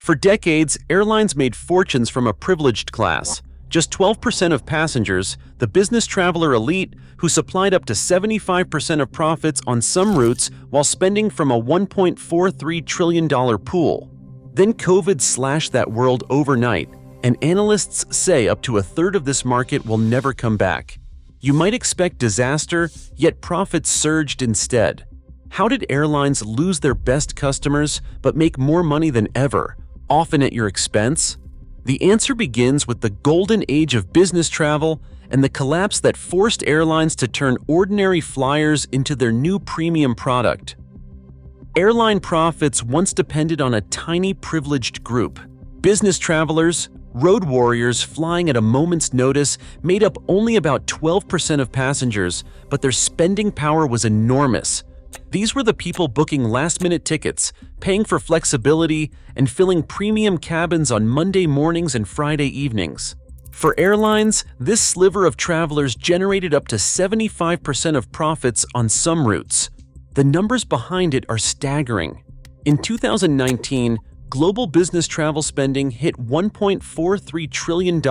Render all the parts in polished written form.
For decades, airlines made fortunes from a privileged class. Just 12% of passengers, the business traveler elite, who supplied up to 75% of profits on some routes while spending from a $1.43 trillion pool. Then COVID slashed that world overnight, and analysts say up to a third of this market will never come back. You might expect disaster, yet profits surged instead. How did airlines lose their best customers but make more money than ever, often at your expense? The answer begins with the golden age of business travel and the collapse that forced airlines to turn ordinary flyers into their new premium product. Airline profits once depended on a tiny privileged group. Business travelers, road warriors flying at a moment's notice, made up only about 12% of passengers, but their spending power was enormous. These were the people booking last-minute tickets, paying for flexibility, and filling premium cabins on Monday mornings and Friday evenings. For airlines, this sliver of travelers generated up to 75% of profits on some routes. The numbers behind it are staggering. In 2019, global business travel spending hit $1.43 trillion,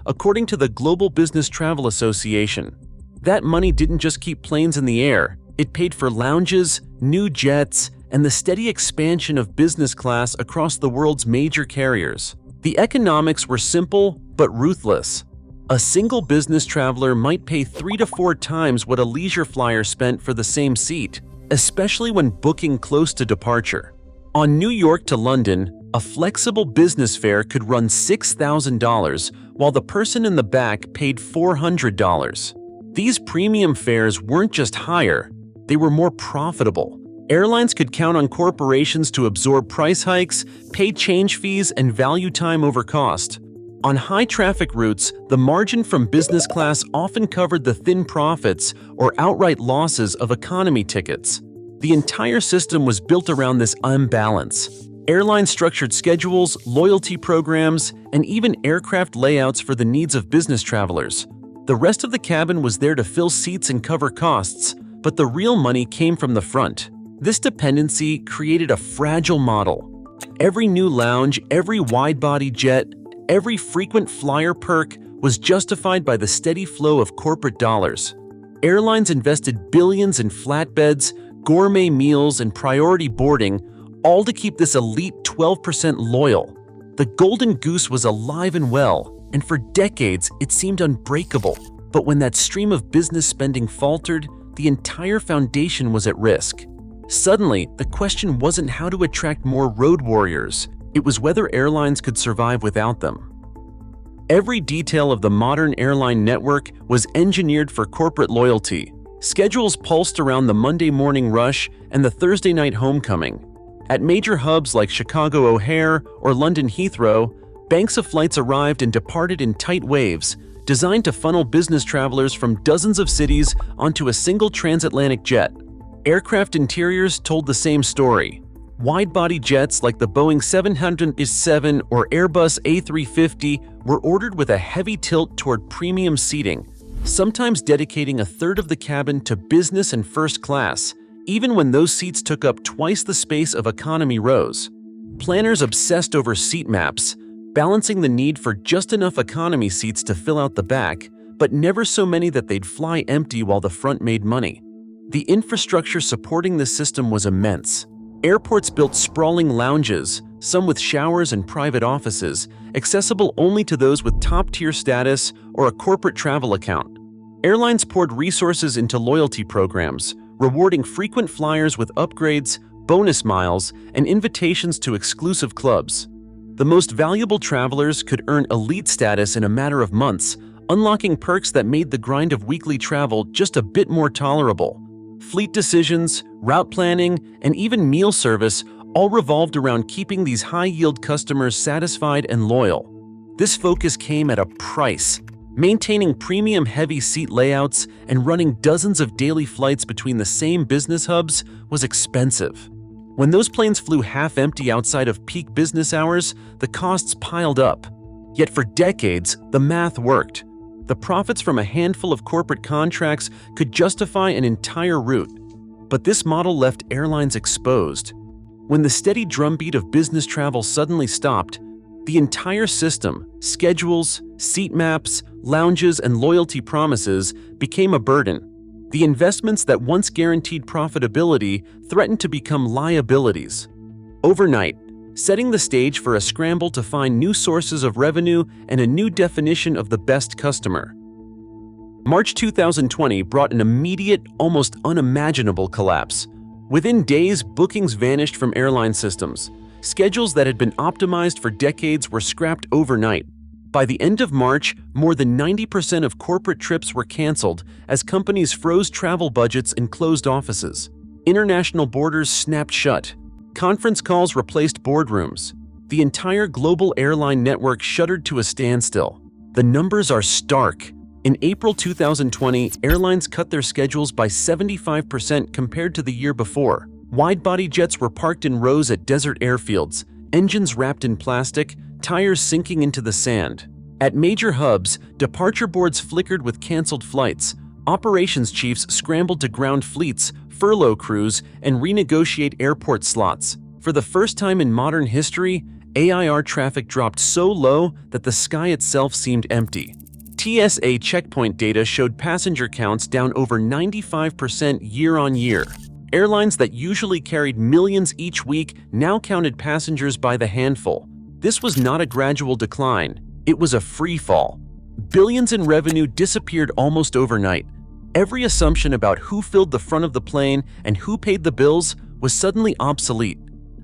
according to the Global Business Travel Association. That money didn't just keep planes in the air. It paid for lounges, new jets, and the steady expansion of business class across the world's major carriers. The economics were simple but ruthless. A single business traveler might pay 3 to 4 times what a leisure flyer spent for the same seat, especially when booking close to departure. On New York to London, a flexible business fare could run $6,000, while the person in the back paid $400. These premium fares weren't just higher, they were more profitable. Airlines could count on corporations to absorb price hikes, pay change fees, and value time over cost. On high-traffic routes, the margin from business class often covered the thin profits or outright losses of economy tickets. The entire system was built around this imbalance. Airlines structured schedules, loyalty programs, and even aircraft layouts for the needs of business travelers. The rest of the cabin was there to fill seats and cover costs, but the real money came from the front. This dependency created a fragile model. Every new lounge, every wide-body jet, every frequent flyer perk was justified by the steady flow of corporate dollars. Airlines invested billions in flatbeds, gourmet meals, and priority boarding, all to keep this elite 12% loyal. The golden goose was alive and well, and for decades it seemed unbreakable. But when that stream of business spending faltered, the entire foundation was at risk. Suddenly, the question wasn't how to attract more road warriors, it was whether airlines could survive without them. Every detail of the modern airline network was engineered for corporate loyalty. Schedules pulsed around the Monday morning rush and the Thursday night homecoming. At major hubs like Chicago O'Hare or London Heathrow, banks of flights arrived and departed in tight waves, designed to funnel business travelers from dozens of cities onto a single transatlantic jet. Aircraft interiors told the same story. Wide-body jets like the Boeing 707 or Airbus A350 were ordered with a heavy tilt toward premium seating, sometimes dedicating a third of the cabin to business and first class, even when those seats took up twice the space of economy rows. Planners obsessed over seat maps, balancing the need for just enough economy seats to fill out the back, but never so many that they'd fly empty while the front made money. The infrastructure supporting this system was immense. Airports built sprawling lounges, some with showers and private offices, accessible only to those with top-tier status or a corporate travel account. Airlines poured resources into loyalty programs, rewarding frequent flyers with upgrades, bonus miles, and invitations to exclusive clubs. The most valuable travelers could earn elite status in a matter of months, unlocking perks that made the grind of weekly travel just a bit more tolerable. Fleet decisions, route planning, and even meal service all revolved around keeping these high-yield customers satisfied and loyal. This focus came at a price. Maintaining premium heavy seat layouts and running dozens of daily flights between the same business hubs was expensive. When those planes flew half-empty outside of peak business hours, the costs piled up. Yet for decades, the math worked. The profits from a handful of corporate contracts could justify an entire route. But this model left airlines exposed. When the steady drumbeat of business travel suddenly stopped, the entire system, schedules, seat maps, lounges, and loyalty promises became a burden. The investments that once guaranteed profitability threatened to become liabilities. Overnight, setting the stage for a scramble to find new sources of revenue and a new definition of the best customer. March 2020 brought an immediate, almost unimaginable collapse. Within days, bookings vanished from airline systems. Schedules that had been optimized for decades were scrapped overnight. By the end of March, more than 90% of corporate trips were canceled as companies froze travel budgets and closed offices. International borders snapped shut. Conference calls replaced boardrooms. The entire global airline network shuddered to a standstill. The numbers are stark. In April 2020, airlines cut their schedules by 75% compared to the year before. Wide-body jets were parked in rows at desert airfields, engines wrapped in plastic, tires sinking into the sand. At major hubs, departure boards flickered with canceled flights. Operations chiefs scrambled to ground fleets, furlough crews, and renegotiate airport slots. For the first time in modern history, AIR traffic dropped so low that the sky itself seemed empty. TSA checkpoint data showed passenger counts down over 95% year-on-year. Airlines that usually carried millions each week now counted passengers by the handful. This was not a gradual decline, it was a free fall. Billions in revenue disappeared almost overnight. Every assumption about who filled the front of the plane and who paid the bills was suddenly obsolete.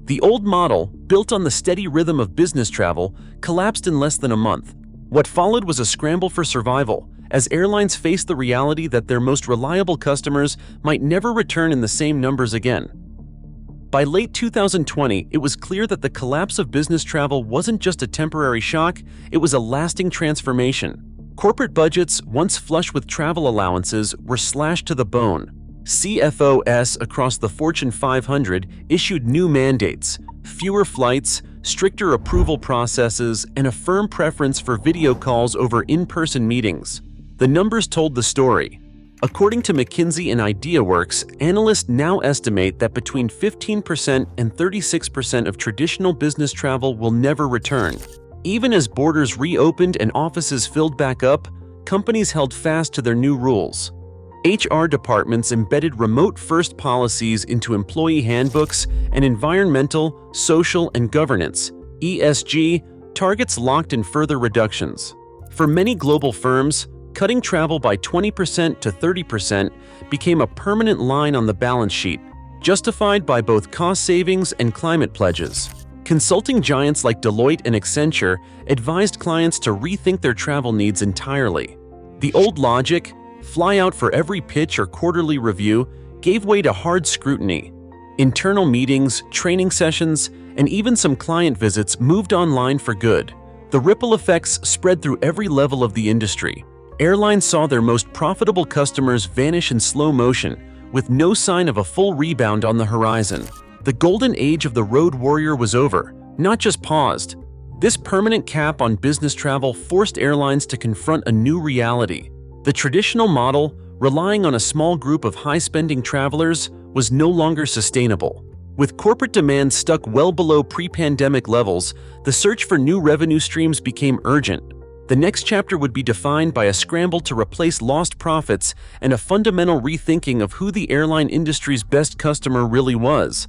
The old model, built on the steady rhythm of business travel, collapsed in less than a month. What followed was a scramble for survival, as airlines faced the reality that their most reliable customers might never return in the same numbers again. By late 2020, it was clear that the collapse of business travel wasn't just a temporary shock, it was a lasting transformation. Corporate budgets, once flush with travel allowances, were slashed to the bone. CFOs across the Fortune 500 issued new mandates, fewer flights, stricter approval processes, and a firm preference for video calls over in-person meetings. The numbers told the story. According to McKinsey and IdeaWorks, analysts now estimate that between 15% and 36% of traditional business travel will never return. Even as borders reopened and offices filled back up, companies held fast to their new rules. HR departments embedded remote-first policies into employee handbooks, and environmental, social, and governance (ESG) targets locked in further reductions. For many global firms, cutting travel by 20% to 30% became a permanent line on the balance sheet, justified by both cost savings and climate pledges. Consulting giants like Deloitte and Accenture advised clients to rethink their travel needs entirely. The old logic, fly out for every pitch or quarterly review, gave way to hard scrutiny. Internal meetings, training sessions, and even some client visits moved online for good. The ripple effects spread through every level of the industry. Airlines saw their most profitable customers vanish in slow motion, with no sign of a full rebound on the horizon. The golden age of the road warrior was over, not just paused. This permanent cap on business travel forced airlines to confront a new reality. The traditional model, relying on a small group of high-spending travelers, was no longer sustainable. With corporate demand stuck well below pre-pandemic levels, the search for new revenue streams became urgent. The next chapter would be defined by a scramble to replace lost profits and a fundamental rethinking of who the airline industry's best customer really was.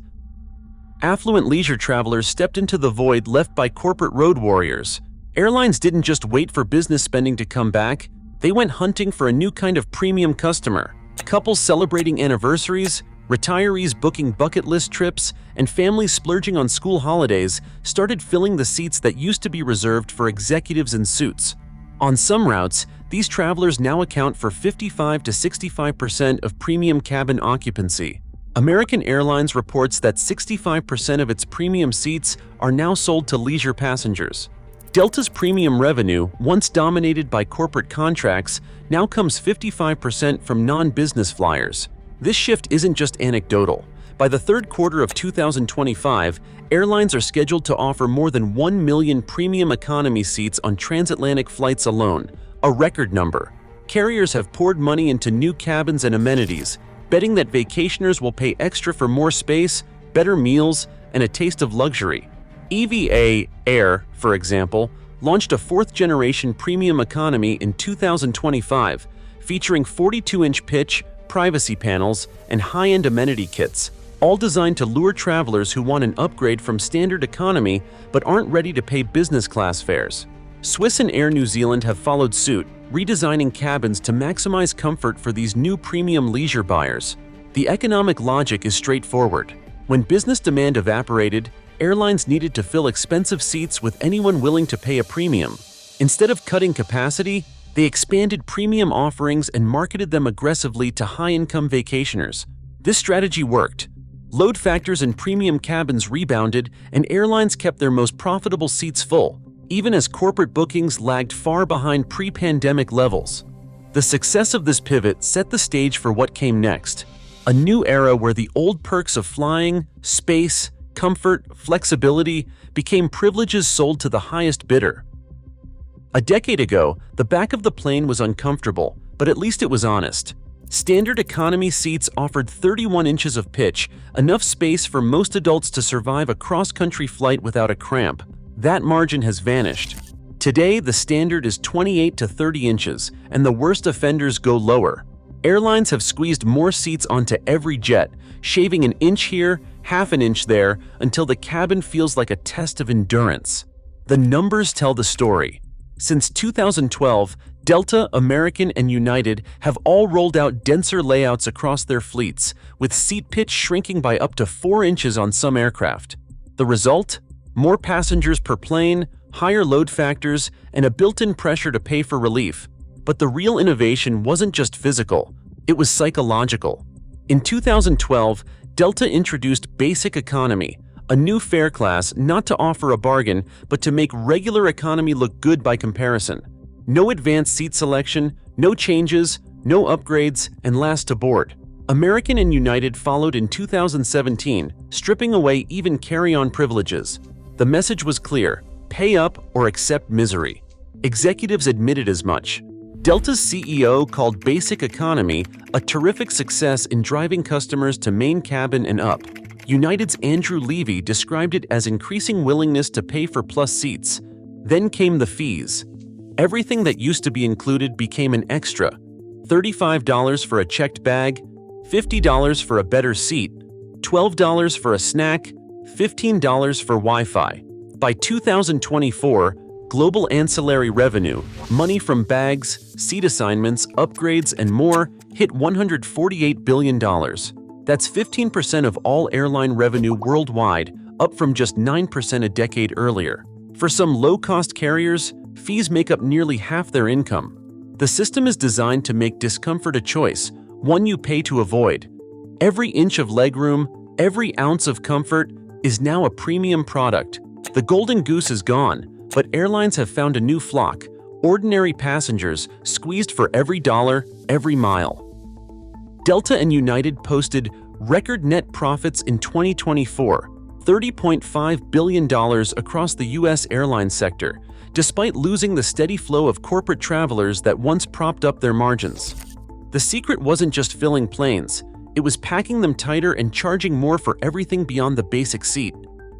Affluent leisure travelers stepped into the void left by corporate road warriors. Airlines didn't just wait for business spending to come back, they went hunting for a new kind of premium customer. Couples celebrating anniversaries, retirees booking bucket list trips, and families splurging on school holidays started filling the seats that used to be reserved for executives in suits. On some routes, these travelers now account for 55 to 65% of premium cabin occupancy. American Airlines reports that 65% of its premium seats are now sold to leisure passengers. Delta's premium revenue, once dominated by corporate contracts, now comes 55% from non-business flyers. This shift isn't just anecdotal. By the third quarter of 2025, airlines are scheduled to offer more than 1 million premium economy seats on transatlantic flights alone, a record number. Carriers have poured money into new cabins and amenities, betting that vacationers will pay extra for more space, better meals, and a taste of luxury. EVA Air, for example, launched a fourth-generation premium economy in 2025, featuring 42-inch pitch, privacy panels, and high-end amenity kits, all designed to lure travelers who want an upgrade from standard economy but aren't ready to pay business-class fares. Swiss and Air New Zealand have followed suit, redesigning cabins to maximize comfort for these new premium leisure buyers. The economic logic is straightforward. When business demand evaporated, airlines needed to fill expensive seats with anyone willing to pay a premium. Instead of cutting capacity, they expanded premium offerings and marketed them aggressively to high-income vacationers. This strategy worked. Load factors in premium cabins rebounded, and airlines kept their most profitable seats full, even as corporate bookings lagged far behind pre-pandemic levels. The success of this pivot set the stage for what came next, a new era where the old perks of flying, space, comfort, flexibility became privileges sold to the highest bidder. A decade ago, the back of the plane was uncomfortable, but at least it was honest. Standard economy seats offered 31 inches of pitch, enough space for most adults to survive a cross-country flight without a cramp. That margin has vanished. Today, the standard is 28 to 30 inches, and the worst offenders go lower. Airlines have squeezed more seats onto every jet, shaving an inch here, half an inch there, until the cabin feels like a test of endurance. The numbers tell the story. Since 2012, Delta, American, and United have all rolled out denser layouts across their fleets, with seat pitch shrinking by up to 4 inches on some aircraft. The result? More passengers per plane, higher load factors, and a built-in pressure to pay for relief. But the real innovation wasn't just physical, it was psychological. In 2012, Delta introduced Basic Economy, a new fare class not to offer a bargain, but to make regular economy look good by comparison. No advanced seat selection, no changes, no upgrades, and last to board. American and United followed in 2017, stripping away even carry-on privileges. The message was clear: pay up or accept misery. Executives admitted as much. Delta's CEO called Basic Economy a terrific success in driving customers to main cabin and up. United's Andrew Levy described it as increasing willingness to pay for plus seats. Then came the fees. Everything that used to be included became an extra: $35 for a checked bag, $50 for a better seat, $12 for a snack, $15 for Wi-Fi. By 2024, global ancillary revenue, money from bags, seat assignments, upgrades, and more, hit $148 billion. That's 15% of all airline revenue worldwide, up from just 9% a decade earlier. For some low-cost carriers, fees make up nearly half their income. The system is designed to make discomfort a choice, one you pay to avoid. Every inch of legroom, every ounce of comfort is now a premium product. The golden goose is gone, but airlines have found a new flock: ordinary passengers squeezed for every dollar, every mile. Delta and United posted record net profits in 2024, $30.5 billion across the U.S. airline sector, despite losing the steady flow of corporate travelers that once propped up their margins. The secret wasn't just filling planes, it was packing them tighter and charging more for everything beyond the basic seat.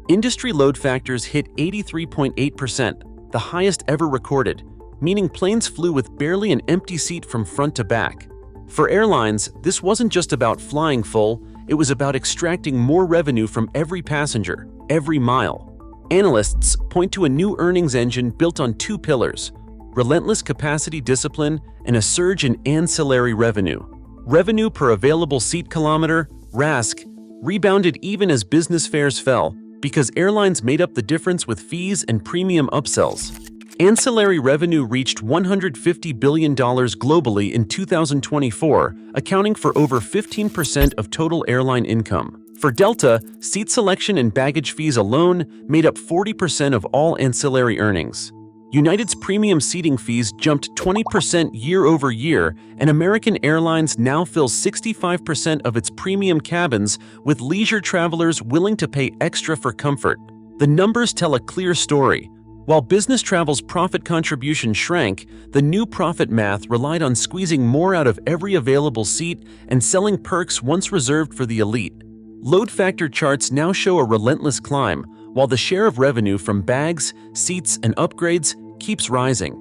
Industry load factors hit 83.8%, the highest ever recorded, meaning planes flew with barely an empty seat from front to back. For airlines, this wasn't just about flying full, it was about extracting more revenue from every passenger, every mile. Analysts point to a new earnings engine built on two pillars: relentless capacity discipline and a surge in ancillary revenue. Revenue per available seat kilometer, RASK, rebounded even as business fares fell, because airlines made up the difference with fees and premium upsells. Ancillary revenue reached $150 billion globally in 2024, accounting for over 15% of total airline income. For Delta, seat selection and baggage fees alone made up 40% of all ancillary earnings. United's premium seating fees jumped 20% year over year, and American Airlines now fills 65% of its premium cabins with leisure travelers willing to pay extra for comfort. The numbers tell a clear story. While business travel's profit contribution shrank, the new profit math relied on squeezing more out of every available seat and selling perks once reserved for the elite. Load factor charts now show a relentless climb, while the share of revenue from bags, seats, and upgrades keeps rising.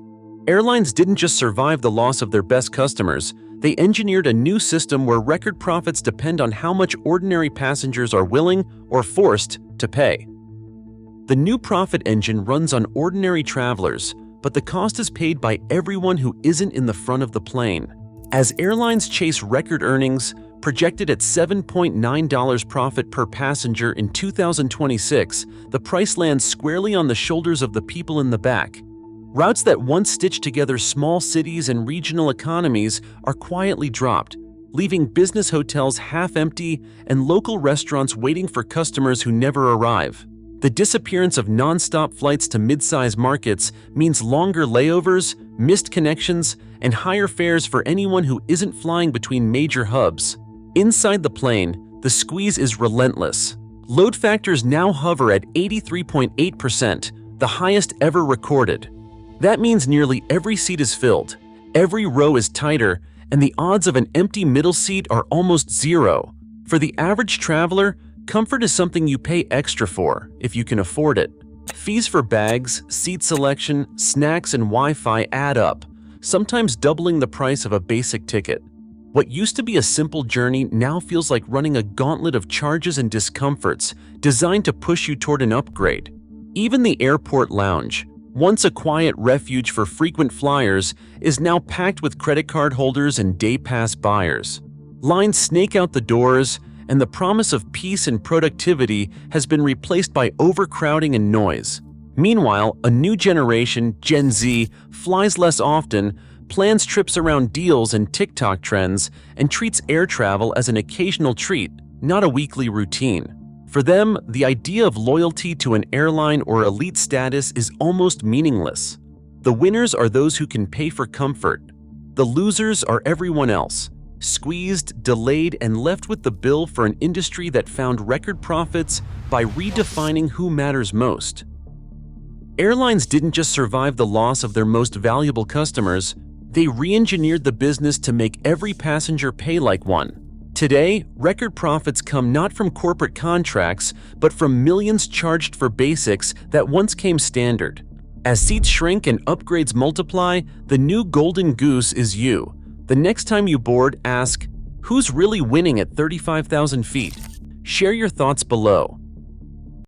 Airlines didn't just survive the loss of their best customers, they engineered a new system where record profits depend on how much ordinary passengers are willing or forced to pay. The new profit engine runs on ordinary travelers, but the cost is paid by everyone who isn't in the front of the plane. As airlines chase record earnings, projected at $7.9 profit per passenger in 2026, the price lands squarely on the shoulders of the people in the back. Routes that once stitched together small cities and regional economies are quietly dropped, leaving business hotels half empty and local restaurants waiting for customers who never arrive. The disappearance of non-stop flights to mid-size markets means longer layovers, missed connections, and higher fares for anyone who isn't flying between major hubs. Inside the plane, the squeeze is relentless. Load factors now hover at 83.8%, the highest ever recorded. That means nearly every seat is filled, every row is tighter, and the odds of an empty middle seat are almost zero. For the average traveler, comfort is something you pay extra for, if you can afford it. Fees for bags, seat selection, snacks, and Wi-Fi add up, sometimes doubling the price of a basic ticket. What used to be a simple journey now feels like running a gauntlet of charges and discomforts designed to push you toward an upgrade. Even the airport lounge, once a quiet refuge for frequent flyers, is now packed with credit card holders and day pass buyers. Lines snake out the doors, and the promise of peace and productivity has been replaced by overcrowding and noise. Meanwhile, a new generation, Gen Z, flies less often, plans trips around deals and TikTok trends, and treats air travel as an occasional treat, not a weekly routine. For them, the idea of loyalty to an airline or elite status is almost meaningless. The winners are those who can pay for comfort. The losers are everyone else, squeezed, delayed, and left with the bill for an industry that found record profits by redefining who matters most. Airlines didn't just survive the loss of their most valuable customers, they re-engineered the business to make every passenger pay like one. Today, record profits come not from corporate contracts, but from millions charged for basics that once came standard. As seats shrink and upgrades multiply, the new golden goose is you. The next time you board, ask, who's really winning at 35,000 feet? Share your thoughts below.